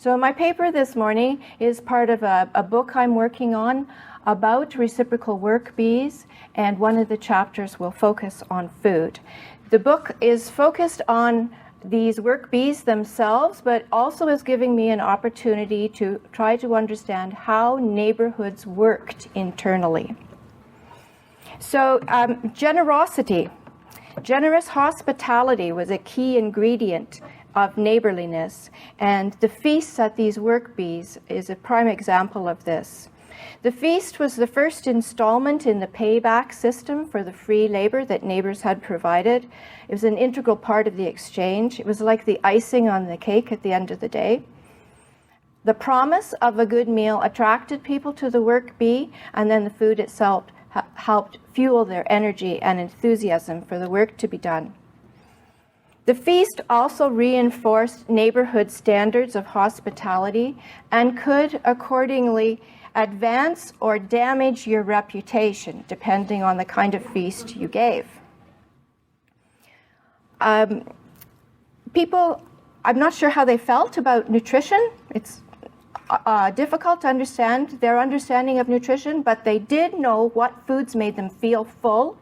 So my paper this morning is part of a book I'm working on about reciprocal work bees, and one of the chapters will focus on food. The book is focused on these work bees themselves, but also is giving me an opportunity to try to understand how neighborhoods worked internally. So generosity, generous hospitality was a key ingredient of neighborliness, and the feasts at these work bees is a prime example of this. The feast was the first installment in the payback system for the free labor that neighbors had provided. It was an integral part of the exchange. It was like the icing on the cake at the end of the day. The promise of a good meal attracted people to the work bee, and then the food itself helped fuel their energy and enthusiasm for the work to be done. The feast also reinforced neighborhood standards of hospitality and could accordingly advance or damage your reputation, depending on the kind of feast you gave. People, I'm not sure how they felt about nutrition. It's difficult to understand their understanding of nutrition, but they did know what foods made them feel full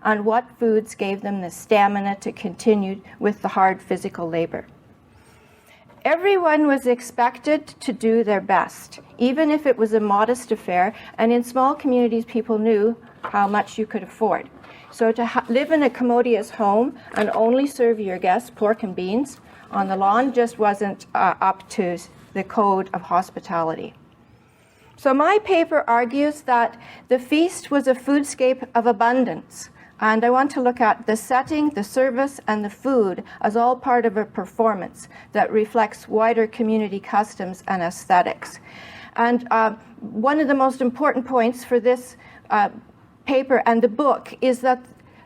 and what foods gave them the stamina to continue with the hard physical labor. Everyone was expected to do their best, even if it was a modest affair, and in small communities people knew how much you could afford. So to live in a commodious home and only serve your guests pork and beans on the lawn just wasn't up to the code of hospitality. So my paper argues that the feast was a foodscape of abundance. And I want to look at the setting, the service, and the food as all part of a performance that reflects wider community customs and aesthetics. And one of the most important points for this paper and the book is that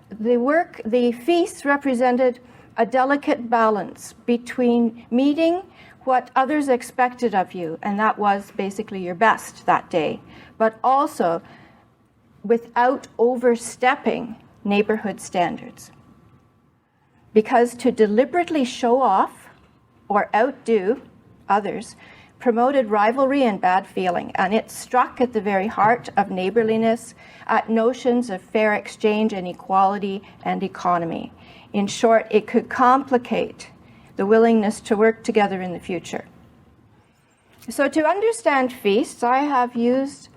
the feasts represented a delicate balance between meeting what others expected of you, and that was basically your best that day, but also without overstepping neighborhood standards. Because to deliberately show off or outdo others promoted rivalry and bad feeling, and it struck at the very heart of neighborliness, at notions of fair exchange and equality and economy. In short, it could complicate the willingness to work together in the future. So to understand feasts, I have used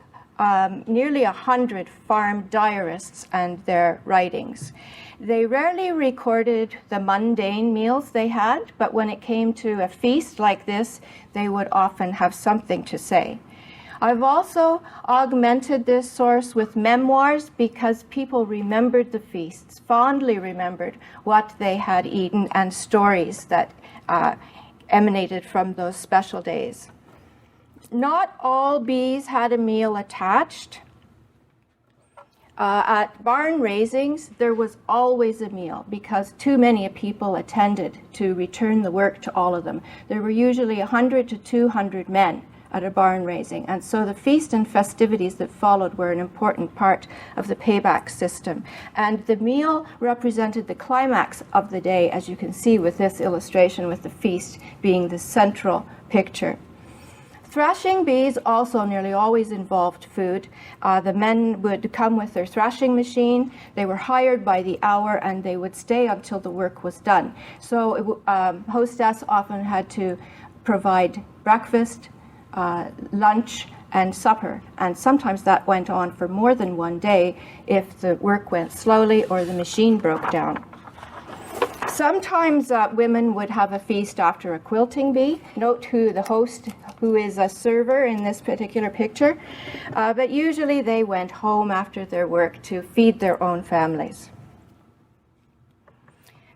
nearly 100 farm diarists and their writings. They rarely recorded the mundane meals they had, but when it came to a feast like this, they would often have something to say. I've also augmented this source with memoirs because people remembered the feasts, fondly remembered what they had eaten, and stories that emanated from those special days. Not all bees had a meal attached. At barn raisings, there was always a meal because too many people attended to return the work to all of them. There were usually 100 to 200 men at a barn raising, and so the feast and festivities that followed were an important part of the payback system. And the meal represented the climax of the day, as you can see with this illustration, with the feast being the central picture. Thrashing bees also nearly always involved food. The men would come with their thrashing machine. They were hired by the hour, and they would stay until the work was done. So hostess often had to provide breakfast, lunch, and supper. And sometimes that went on for more than one day if the work went slowly or the machine broke down. Sometimes women would have a feast after a quilting bee. Note the host who is a server in this particular picture. But usually they went home after their work to feed their own families.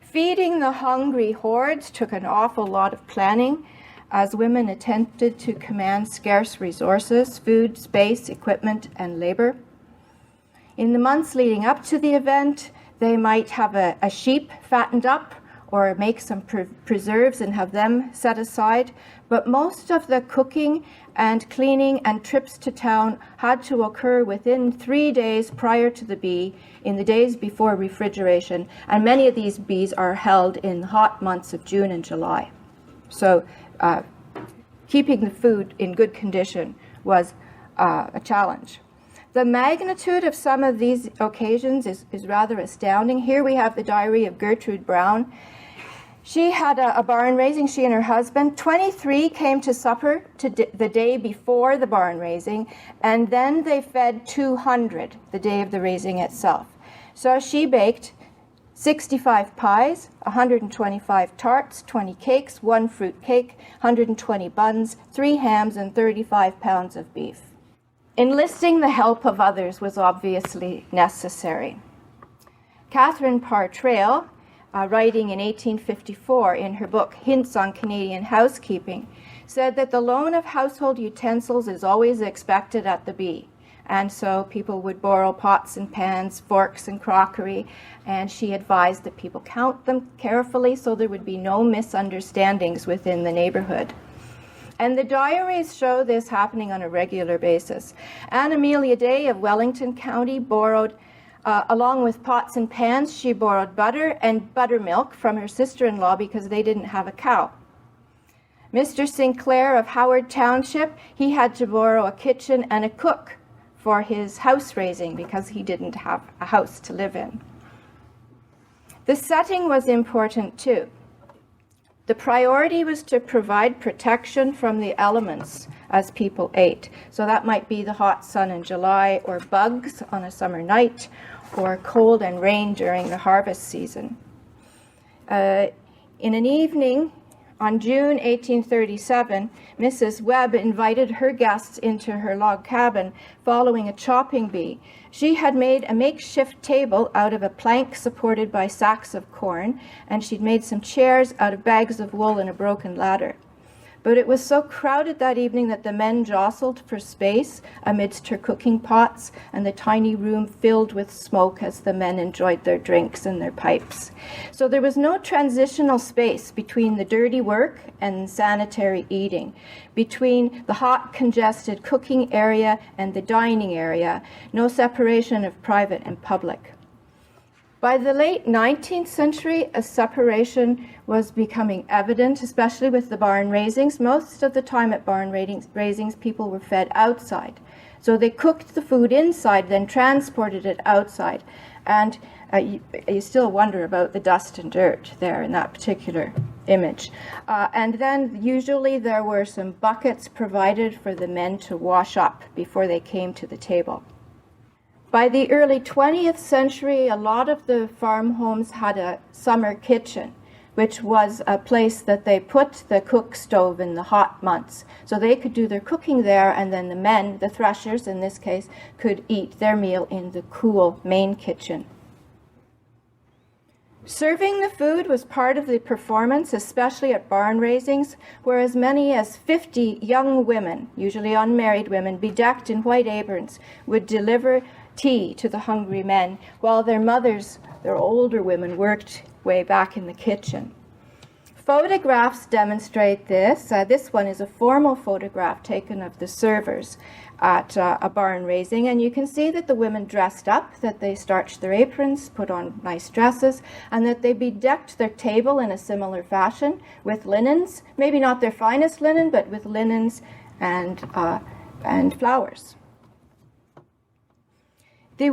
Feeding the hungry hordes took an awful lot of planning as women attempted to command scarce resources, food, space, equipment, and labor. In the months leading up to the event, they might have a sheep fattened up or make some preserves and have them set aside. But most of the cooking and cleaning and trips to town had to occur within 3 days prior to the bee, in the days before refrigeration. And many of these bees are held in the hot months of June and July. So keeping the food in good condition was a challenge. The magnitude of some of these occasions is rather astounding. Here we have the diary of Gertrude Brown. She had a barn raising, she and her husband. 23 came to supper the day before the barn raising, and then they fed 200 the day of the raising itself. So she baked 65 pies, 125 tarts, 20 cakes, 1 fruit cake, 120 buns, 3 hams, and 35 pounds of beef. Enlisting the help of others was obviously necessary. Catherine Parr Traill, writing in 1854 in her book Hints on Canadian Housekeeping, said that the loan of household utensils is always expected at the Bee. And so people would borrow pots and pans, forks and crockery, and she advised that people count them carefully so there would be no misunderstandings within the neighborhood. And the diaries show this happening on a regular basis. Anne Amelia Day of Wellington County borrowed, along with pots and pans, she borrowed butter and buttermilk from her sister-in-law because they didn't have a cow. Mr. Sinclair of Howard Township, he had to borrow a kitchen and a cook for his house raising because he didn't have a house to live in. The setting was important too. The priority was to provide protection from the elements as people ate. So that might be the hot sun in July, or bugs on a summer night, or cold and rain during the harvest season. In an evening on June 1837, Mrs. Webb invited her guests into her log cabin following a chopping bee. She had made a makeshift table out of a plank supported by sacks of corn, and she'd made some chairs out of bags of wool and a broken ladder. But it was so crowded that evening that the men jostled for space amidst her cooking pots, and the tiny room filled with smoke as the men enjoyed their drinks and their pipes. So there was no transitional space between the dirty work and sanitary eating, between the hot, congested cooking area and the dining area, no separation of private and public. By the late 19th century, a separation was becoming evident, especially with the barn raisings. Most of the time at barn raisings, people were fed outside. So they cooked the food inside, then transported it outside. And you still wonder about the dust and dirt there in that particular image. And then usually there were some buckets provided for the men to wash up before they came to the table. By the early 20th century, a lot of the farm homes had a summer kitchen, which was a place that they put the cook stove in the hot months. So they could do their cooking there, and then the men, the threshers in this case, could eat their meal in the cool main kitchen. Serving the food was part of the performance, especially at barn raisings, where as many as 50 young women, usually unmarried women, bedecked in white aprons, would deliver tea to the hungry men, while their mothers, their older women, worked way back in the kitchen. Photographs demonstrate this. This one is a formal photograph taken of the servers at a barn raising, and you can see that the women dressed up, that they starched their aprons, put on nice dresses, and that they bedecked their table in a similar fashion with linens, maybe not their finest linen, but with linens and flowers. The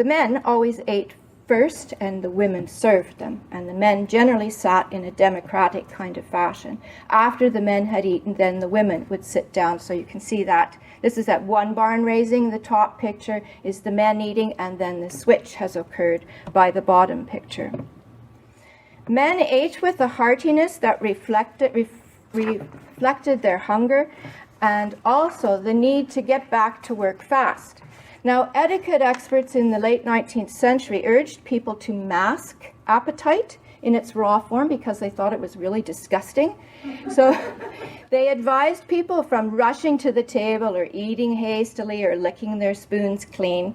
men always ate first, and the women served them, and the men generally sat in a democratic kind of fashion. After the men had eaten, then the women would sit down. So you can see that. This is at one barn raising. The top picture is the men eating, and then the switch has occurred by the bottom picture. Men ate with a heartiness that reflected their hunger, and also the need to get back to work fast. Now, etiquette experts in the late 19th century urged people to mask appetite in its raw form because they thought it was really disgusting. So they advised people from rushing to the table or eating hastily or licking their spoons clean.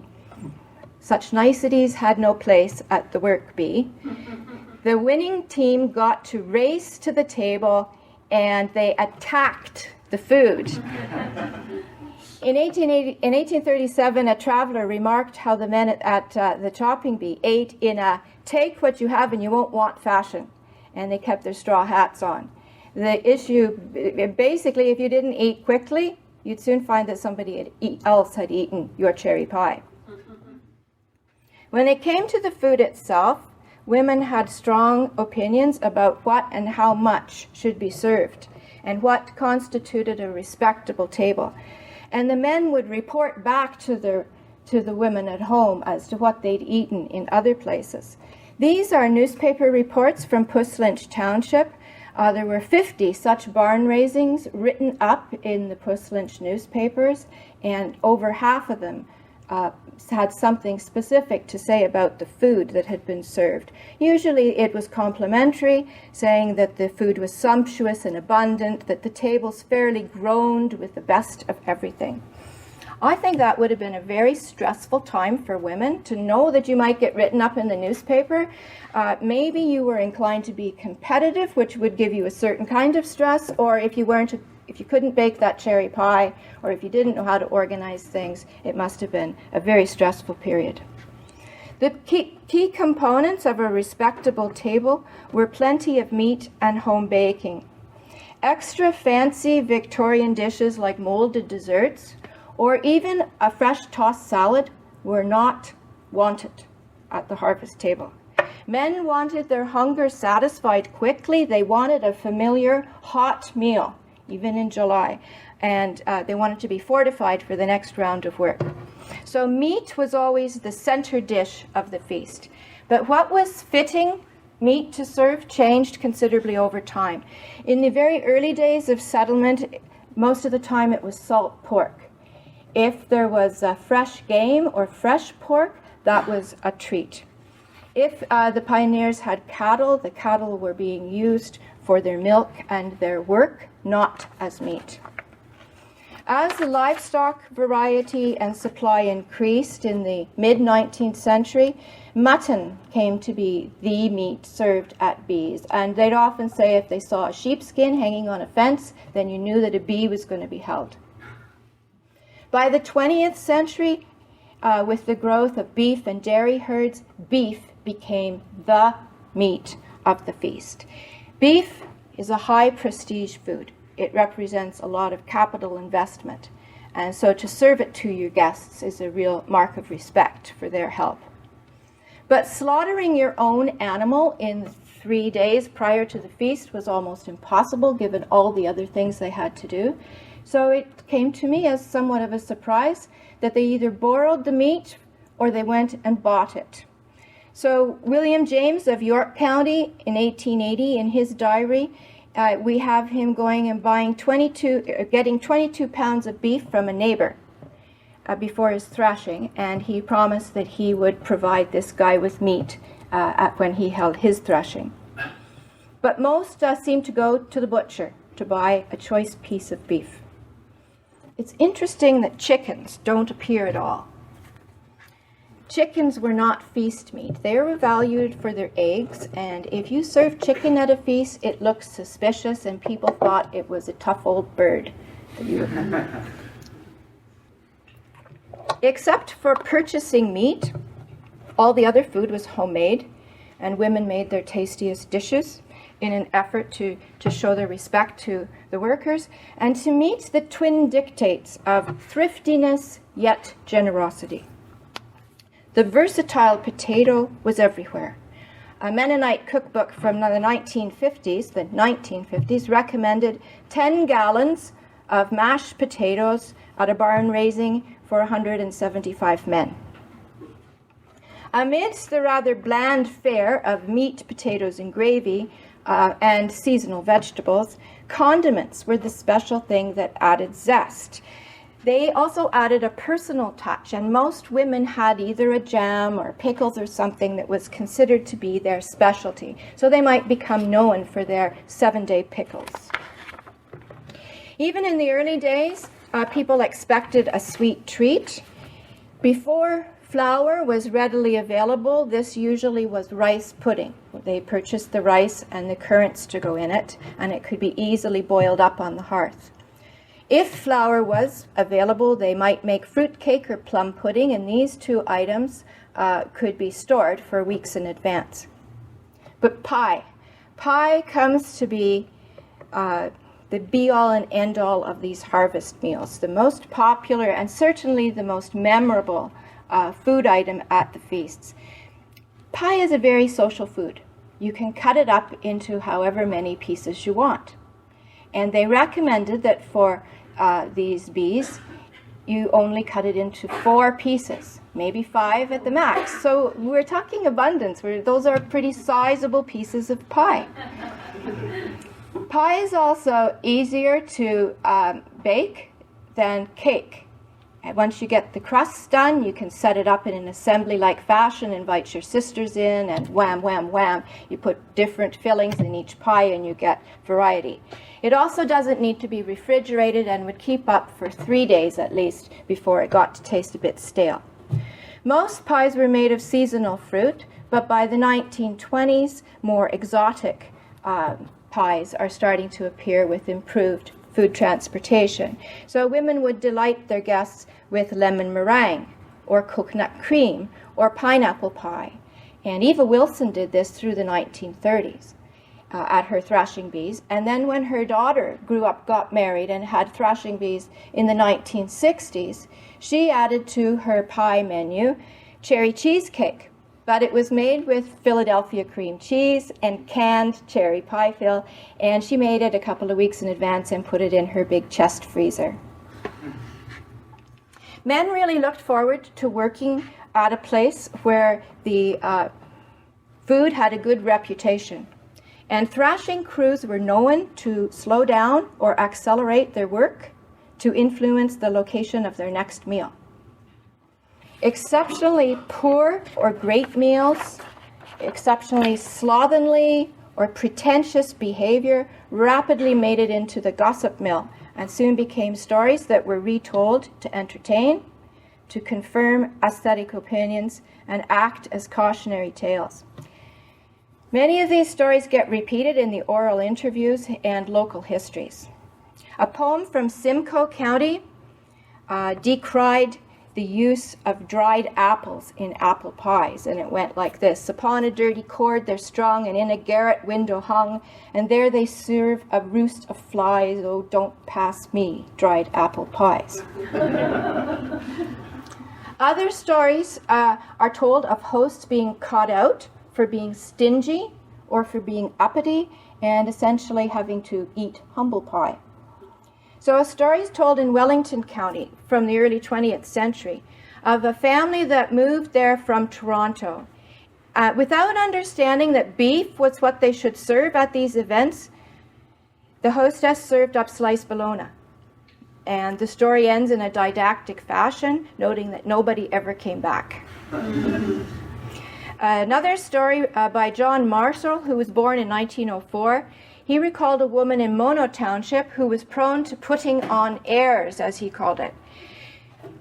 Such niceties had no place at the work bee. The winning team got to race to the table, and they attacked the food. In 1837, a traveler remarked how the men at the chopping bee ate in a take what you have and you won't want fashion, and they kept their straw hats on. The issue, basically, if you didn't eat quickly, you'd soon find that somebody else had eaten your cherry pie. When it came to the food itself, women had strong opinions about what and how much should be served and what constituted a respectable table. And the men would report back to the women at home as to what they'd eaten in other places. These are newspaper reports from Puss Lynch Township. There were 50 such barn raisings written up in the Puss Lynch newspapers, and over half of them had something specific to say about the food that had been served. Usually it was complimentary, saying that the food was sumptuous and abundant, that the tables fairly groaned with the best of everything. I think that would have been a very stressful time for women to know that you might get written up in the newspaper. Maybe you were inclined to be competitive, which would give you a certain kind of stress, or if you couldn't bake that cherry pie, or if you didn't know how to organize things, it must have been a very stressful period. The key components of a respectable table were plenty of meat and home baking. Extra fancy Victorian dishes like molded desserts, or even a fresh tossed salad, were not wanted at the harvest table. Men wanted their hunger satisfied quickly. They wanted a familiar hot meal, even in July, and they wanted to be fortified for the next round of work. So meat was always the center dish of the feast. But what was fitting meat to serve changed considerably over time. In the very early days of settlement, most of the time it was salt pork. If there was fresh game or fresh pork, that was a treat. If the pioneers had cattle, the cattle were being used for their milk and their work, not as meat. As the livestock variety and supply increased in the mid-19th century, mutton came to be the meat served at bees. And they'd often say if they saw a sheepskin hanging on a fence, then you knew that a bee was going to be held. By the 20th century, with the growth of beef and dairy herds, beef became the meat of the feast. Beef is a high prestige food. It represents a lot of capital investment. And so to serve it to your guests is a real mark of respect for their help. But slaughtering your own animal in 3 days prior to the feast was almost impossible given all the other things they had to do. So it came to me as somewhat of a surprise that they either borrowed the meat or they went and bought it. So William James of York County in 1880, in his diary, we have him going and getting 22 pounds of beef from a neighbor before his threshing, and he promised that he would provide this guy with meat when he held his threshing. But most seem to go to the butcher to buy a choice piece of beef. It's interesting that chickens don't appear at all. Chickens were not feast meat. They were valued for their eggs, and if you served chicken at a feast, it looked suspicious, and people thought it was a tough old bird that you would have. Except for purchasing meat, all the other food was homemade, and women made their tastiest dishes in an effort to show their respect to the workers and to meet the twin dictates of thriftiness yet generosity. The versatile potato was everywhere. A Mennonite cookbook from the 1950s, recommended 10 gallons of mashed potatoes at a barn raising for 175 men. Amidst the rather bland fare of meat, potatoes, and gravy, and seasonal vegetables, condiments were the special thing that added zest. They also added a personal touch, and most women had either a jam or pickles or something that was considered to be their specialty. So they might become known for their 7-day pickles. Even in the early days, people expected a sweet treat. Before flour was readily available, this usually was rice pudding. They purchased the rice and the currants to go in it, and it could be easily boiled up on the hearth. If flour was available, they might make fruit cake or plum pudding, and these two items could be stored for weeks in advance. But pie comes to be the be-all and end-all of these harvest meals, the most popular and certainly the most memorable food item at the feasts. Pie is a very social food. You can cut it up into however many pieces you want. And they recommended that for these bees, you only cut it into 4 pieces, maybe 5 at the max. So we're talking abundance. Those are pretty sizable pieces of pie. Pie is also easier to bake than cake. And once you get the crusts done, you can set it up in an assembly-like fashion, invite your sisters in, and wham, wham, wham. You put different fillings in each pie and you get variety. It also doesn't need to be refrigerated and would keep up for 3 days at least before it got to taste a bit stale. Most pies were made of seasonal fruit, but by the 1920s, more exotic pies are starting to appear with improved food transportation. So women would delight their guests with lemon meringue or coconut cream or pineapple pie. And Eva Wilson did this through the 1930s at her thrashing bees. And then when her daughter grew up, got married, and had thrashing bees in the 1960s, she added to her pie menu cherry cheesecake. But it was made with Philadelphia cream cheese and canned cherry pie fill, and she made it a couple of weeks in advance and put it in her big chest freezer. Men really looked forward to working at a place where the food had a good reputation. And thrashing crews were known to slow down or accelerate their work to influence the location of their next meal. Exceptionally poor or great meals, exceptionally slovenly or pretentious behavior rapidly made it into the gossip mill and soon became stories that were retold to entertain, to confirm aesthetic opinions, and act as cautionary tales. Many of these stories get repeated in the oral interviews and local histories. A poem from Simcoe County decried the use of dried apples in apple pies, and it went like this. Upon a dirty cord they're strung, and in a garret window hung, and there they serve a roost of flies. Oh, don't pass me dried apple pies. Other stories are told of hosts being caught out for being stingy or for being uppity and essentially having to eat humble pie. So a story is told in Wellington County from the early 20th century of a family that moved there from Toronto. Without understanding that beef was what they should serve at these events, the hostess served up sliced bologna. And the story ends in a didactic fashion, noting that nobody ever came back. Another story by John Marshall, who was born in 1904. He recalled a woman in Mono Township who was prone to putting on airs, as he called it.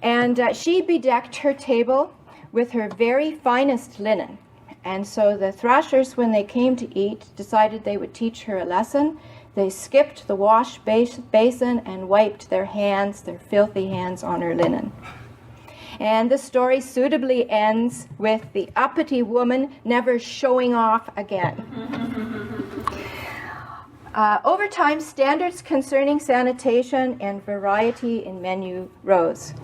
And she bedecked her table with her very finest linen. And so the thrashers, when they came to eat, decided they would teach her a lesson. They skipped the wash basin and wiped their hands, their filthy hands, on her linen. And the story suitably ends with the uppity woman never showing off again. Over time, standards concerning sanitation and variety in menu rose.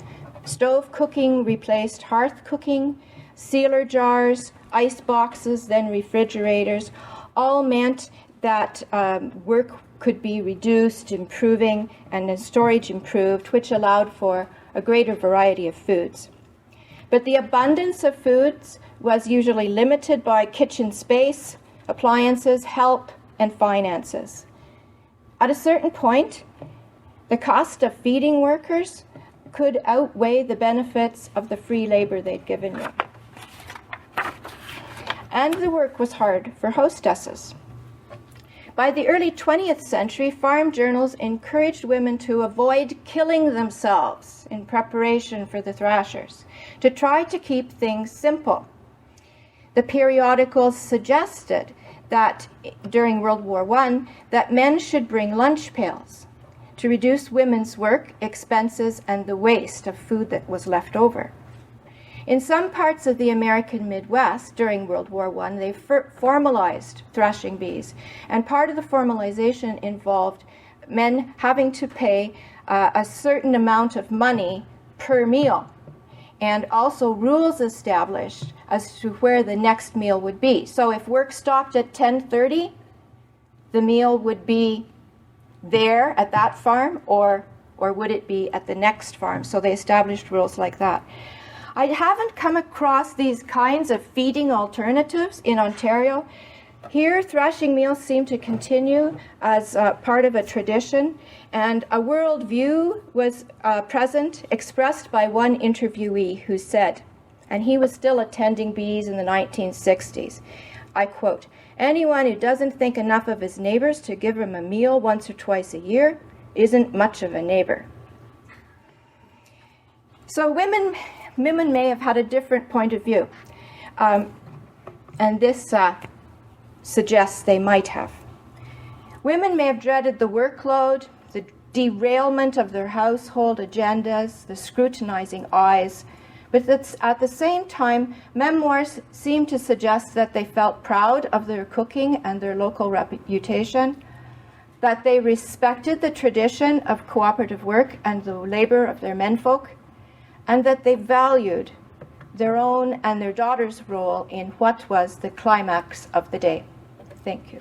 Stove cooking replaced hearth cooking, sealer jars, ice boxes, then refrigerators, all meant that work could be reduced, improving, and the storage improved, which allowed for a greater variety of foods. But the abundance of foods was usually limited by kitchen space, appliances, help, and finances. At a certain point, the cost of feeding workers could outweigh the benefits of the free labor they'd given you. And the work was hard for hostesses. By the early 20th century, farm journals encouraged women to avoid killing themselves in preparation for the thrashers, to try to keep things simple. The periodicals suggested that during World War I, that men should bring lunch pails to reduce women's work, expenses, and the waste of food that was left over. In some parts of the American Midwest during World War I, they formalized thrashing bees, and part of the formalization involved men having to pay a certain amount of money per meal, and also rules established as to where the next meal would be. So if work stopped at 10:30, the meal would be there at that farm, or would it be at the next farm? So they established rules like that. I haven't come across these kinds of feeding alternatives in Ontario. Here, thrashing meals seem to continue as part of a tradition, and a worldview was present, expressed by one interviewee who said, and he was still attending bees in the 1960s, I quote, "Anyone who doesn't think enough of his neighbors to give him a meal once or twice a year isn't much of a neighbor." So women may have had a different point of view, and this suggests they might have. Women may have dreaded the workload, the derailment of their household agendas, the scrutinizing eyes, but at the same time, memoirs seem to suggest that they felt proud of their cooking and their local reputation, that they respected the tradition of cooperative work and the labor of their menfolk, and that they valued their own and their daughter's role in what was the climax of the day. Thank you.